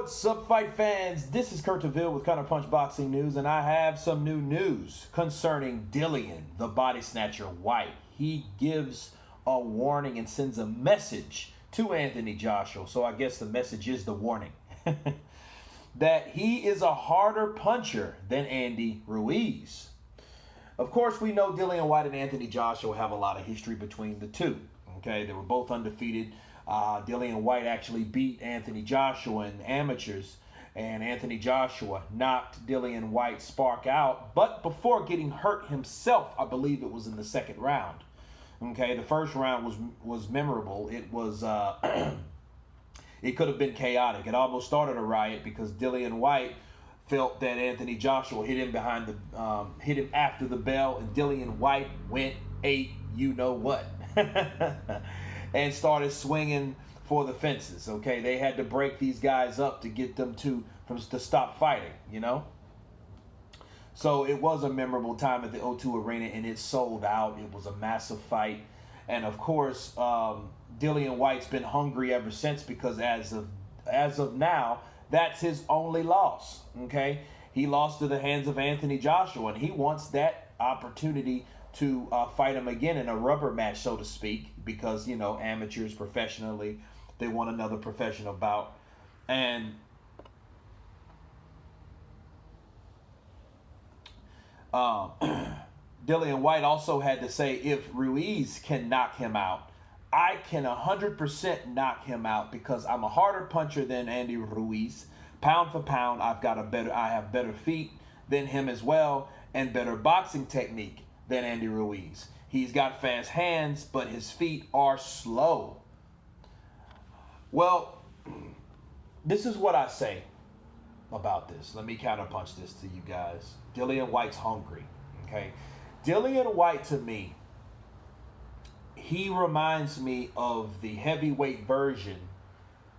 What's up, fight fans? This is Kurt DeVille with Counterpunch Boxing News, and I have some new news concerning Dillian, the body snatcher White. He gives a warning and sends a message to Anthony Joshua, so I guess the message is the warning, that he is a harder puncher than Andy Ruiz. Of course, we know Dillian White and Anthony Joshua have a lot of history between the two. Okay, they were both undefeated. Dillian White actually beat Anthony Joshua in amateurs, and Anthony Joshua knocked Dillian White's spark out, but before getting hurt himself. I believe it was in the second round. Okay, the first round was memorable. It was it could have been chaotic. It almost started a riot because Dillian White felt that Anthony Joshua hit him hit him after the bell, and Dillian White went you know what. And started swinging for the fences. Okay, they had to break these guys up to get them to stop fighting, you know. So it was a memorable time at the O2 Arena, and it sold out. It was a massive fight, and of course, Dillian White's been hungry ever since, because as of now, that's his only loss. Okay, he lost to the hands of Anthony Joshua, and he wants that opportunity to fight him again in a rubber match, so to speak, because, you know, amateurs, professionally, they want another professional bout. And Dillian White also had to say, if Ruiz can knock him out, I can 100% knock him out, because I'm a harder puncher than Andy Ruiz. Pound for pound, I have better feet than him as well, and better boxing technique than Andy Ruiz. He's got fast hands, but his feet are slow. Well, this is what I say about this. Let me counterpunch this to you guys. Dillian White's hungry. Okay, Dillian White, to me, he reminds me of the heavyweight version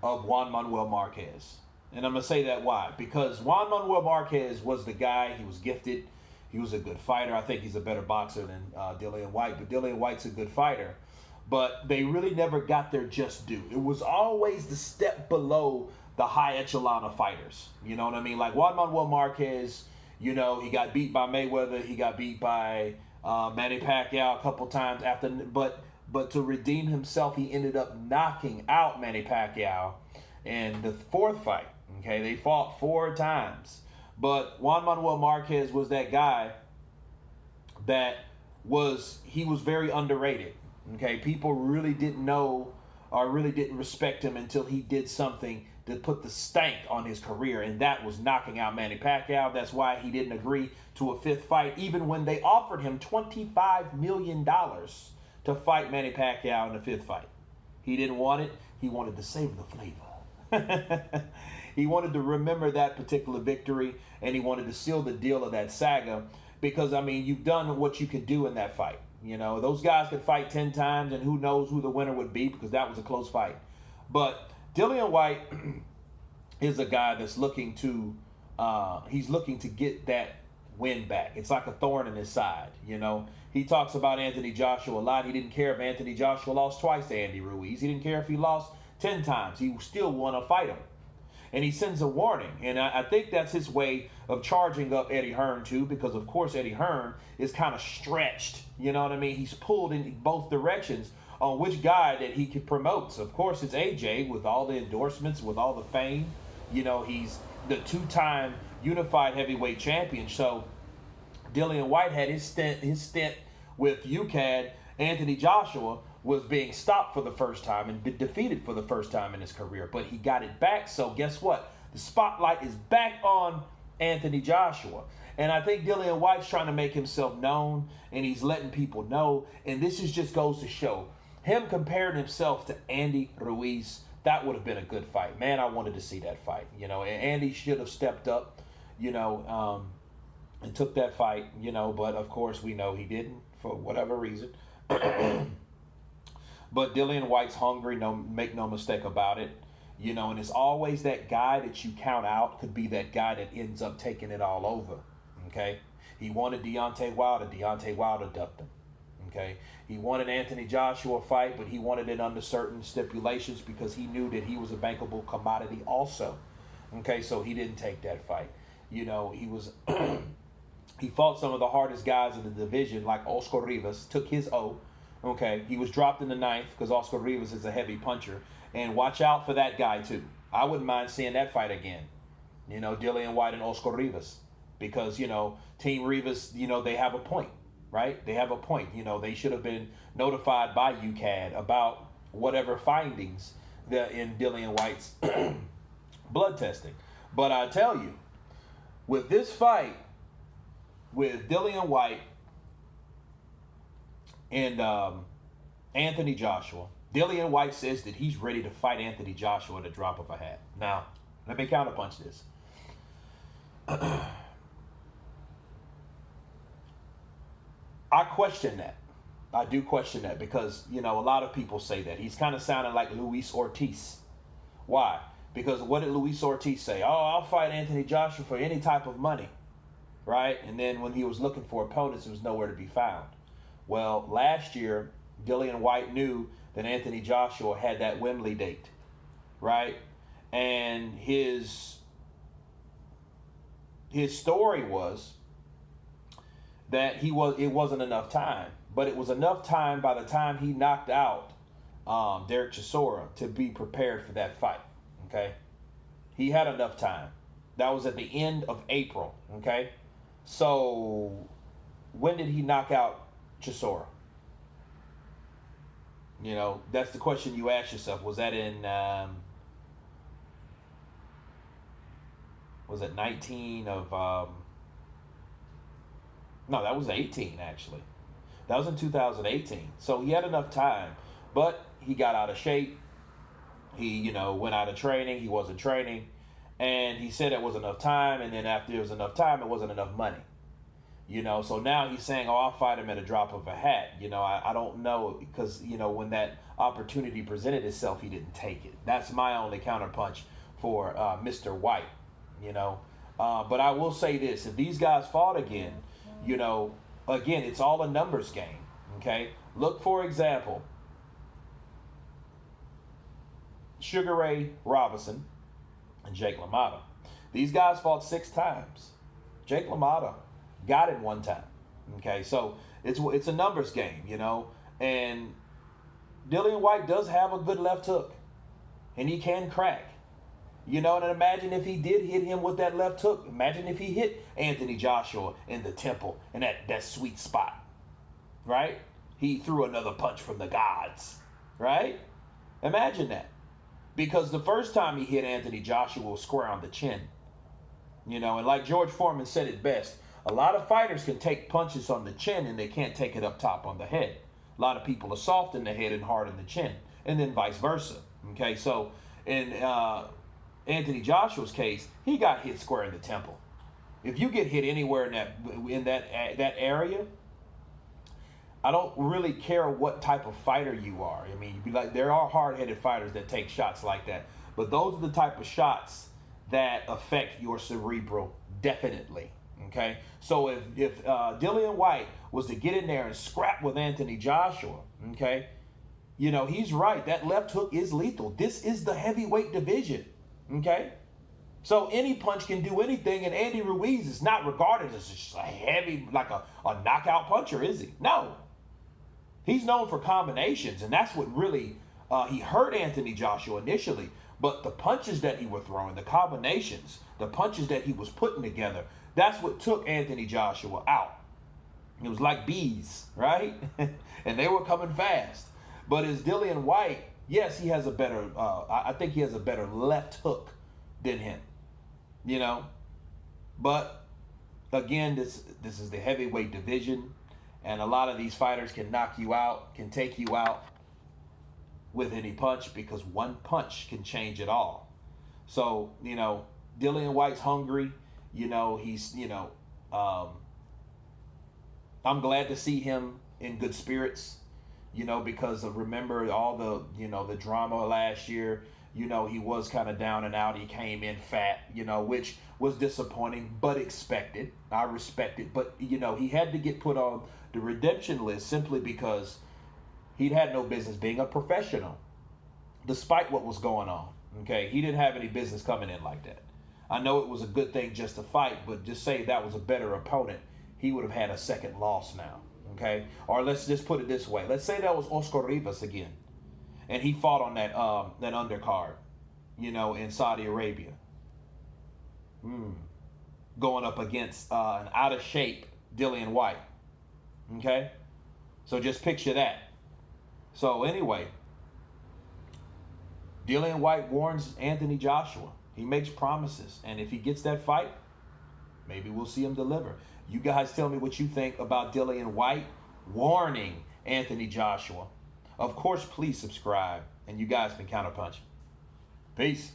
of Juan Manuel Marquez. And I'm going to say that why? Because Juan Manuel Marquez was the guy. He was gifted. He was a good fighter. I think he's a better boxer than Dillian White, but Dillian White's a good fighter. But they really never got their just due. It was always the step below the high echelon of fighters. You know what I mean? Like Juan Manuel Marquez, you know, he got beat by Mayweather. He got beat by Manny Pacquiao a couple times after. But to redeem himself, he ended up knocking out Manny Pacquiao in the fourth fight. Okay, they fought 4 times. But Juan Manuel Marquez was that guy he was very underrated. Okay, people really didn't know or really didn't respect him until he did something to put the stank on his career, and that was knocking out Manny Pacquiao. That's why he didn't agree to a 5th fight, even when they offered him $25 million to fight Manny Pacquiao in the 5th fight. He didn't want it. He wanted to savor the flavor. He wanted to remember that particular victory, and he wanted to seal the deal of that saga, because, I mean, you've done what you could do in that fight. You know, those guys could fight 10 times, and who knows who the winner would be, because that was a close fight. But Dillian White is a guy that's looking to get that win back. It's like a thorn in his side, you know. He talks about Anthony Joshua a lot. He didn't care if Anthony Joshua lost twice to Andy Ruiz. He didn't care if he lost 10 times. He still want to fight him. And he sends a warning. And I think that's his way of charging up Eddie Hearn, too, because, of course, Eddie Hearn is kind of stretched. You know what I mean? He's pulled in both directions on which guy that he could promote. So, of course, it's AJ with all the endorsements, with all the fame. You know, he's the 2-time unified heavyweight champion. So Dillian White had his stint with UCAD. Anthony Joshua was being stopped for the first time and been defeated for the first time in his career. But he got it back, so guess what? The spotlight is back on Anthony Joshua. And I think Dillian White's trying to make himself known, and he's letting people know. And this just goes to show, him comparing himself to Andy Ruiz, that would have been a good fight. Man, I wanted to see that fight. You know, and Andy should have stepped up, you know, and took that fight, you know. But, of course, we know he didn't for whatever reason. But Dillian White's hungry, make no mistake about it. You know, and it's always that guy that you count out could be that guy that ends up taking it all over. Okay? He wanted Deontay Wilder. Deontay Wilder ducked him. Okay? He wanted Anthony Joshua fight, but he wanted it under certain stipulations because he knew that he was a bankable commodity also. Okay, so he didn't take that fight. You know, he was he fought some of the hardest guys in the division, like Oscar Rivas, took his O. Okay, he was dropped in the ninth because Oscar Rivas is a heavy puncher. And watch out for that guy, too. I wouldn't mind seeing that fight again. You know, Dillian White and Oscar Rivas. Because, you know, Team Rivas, you know, they have a point, right? They have a point. You know, they should have been notified by UCAD about whatever findings in Dillian White's blood testing. But I tell you, with this fight, with Dillian White and Anthony Joshua, Dillian White says that he's ready to fight Anthony Joshua at a drop of a hat. Now, let me counterpunch this. I question that. I do question that because, you know, a lot of people say that. He's kind of sounding like Luis Ortiz. Why? Because what did Luis Ortiz say? Oh, I'll fight Anthony Joshua for any type of money, right? And then when he was looking for opponents, it was nowhere to be found. Well, last year, Dillian White knew that Anthony Joshua had that Wembley date, right? And his story was that it wasn't enough time, but it was enough time by the time he knocked out Derek Chisora to be prepared for that fight. Okay, he had enough time. That was at the end of April. Okay, so when did he knock out Chisora? You know, that's the question you ask yourself. Was that in was it 19 of no, that was 18 actually. That was in 2018. So he had enough time, but he got out of shape. He, you know, went out of training. He wasn't training. And he said it was enough time. And then after there was enough time, it wasn't enough money. You know, so now he's saying, oh, I'll fight him at a drop of a hat. You know, I don't know because, you know, when that opportunity presented itself, he didn't take it. That's my only counterpunch for Mr. White, you know. But I will say this. If these guys fought again, you know, again, it's all a numbers game, okay? Look, for example, Sugar Ray Robinson and Jake LaMotta. These guys fought 6 times. Jake LaMotta got it 1 time, okay? So it's a numbers game, you know? And Dillian White does have a good left hook, and he can crack. You know, and imagine if he did hit him with that left hook. Imagine if he hit Anthony Joshua in the temple in that sweet spot, right? He threw another punch from the gods, right? Imagine that. Because the first time he hit Anthony Joshua was square on the chin. You know, and like George Foreman said it best, a lot of fighters can take punches on the chin and they can't take it up top on the head. A lot of people are soft in the head and hard in the chin, and then vice versa. Okay, so in Anthony Joshua's case, he got hit square in the temple. If you get hit anywhere in that area, I don't really care what type of fighter you are. I mean, there are hard-headed fighters that take shots like that, but those are the type of shots that affect your cerebral definitely. Okay, so if Dillian White was to get in there and scrap with Anthony Joshua, okay, you know, he's right. That left hook is lethal. This is the heavyweight division. Okay, so any punch can do anything, and Andy Ruiz is not regarded as just a heavy, like a knockout puncher, is he? No. He's known for combinations, and that's what really, he hurt Anthony Joshua initially, but the punches that he was throwing, the combinations, the punches that he was putting together, that's what took Anthony Joshua out. It was like bees, right? And they were coming fast. But as Dillian White, yes, he has a better, I think he has a better left hook than him, you know. But, again, this is the heavyweight division, and a lot of these fighters can knock you out, can take you out with any punch, because one punch can change it all. So, you know, Dillian White's hungry. You know, he's, you know, I'm glad to see him in good spirits. You know, because remember all the, you know, the drama last year. You know, he was kind of down and out. He came in fat, you know, which was disappointing, but expected. I respect it. But, you know, he had to get put on the redemption list simply because he'd had no business being a professional, despite what was going on. Okay, he didn't have any business coming in like that. I know it was a good thing just to fight, but just say that was a better opponent, he would have had a second loss now. Okay? Or let's just put it this way. Let's say that was Oscar Rivas again, and he fought on that undercard, in Saudi Arabia. Going up against an out of shape Dillian White. Okay? So just picture that. So anyway, Dillian White warns Anthony Joshua. He makes promises. And if he gets that fight, maybe we'll see him deliver. You guys tell me what you think about Dillian White warning Anthony Joshua. Of course, please subscribe. And you guys been Counterpunch. Peace.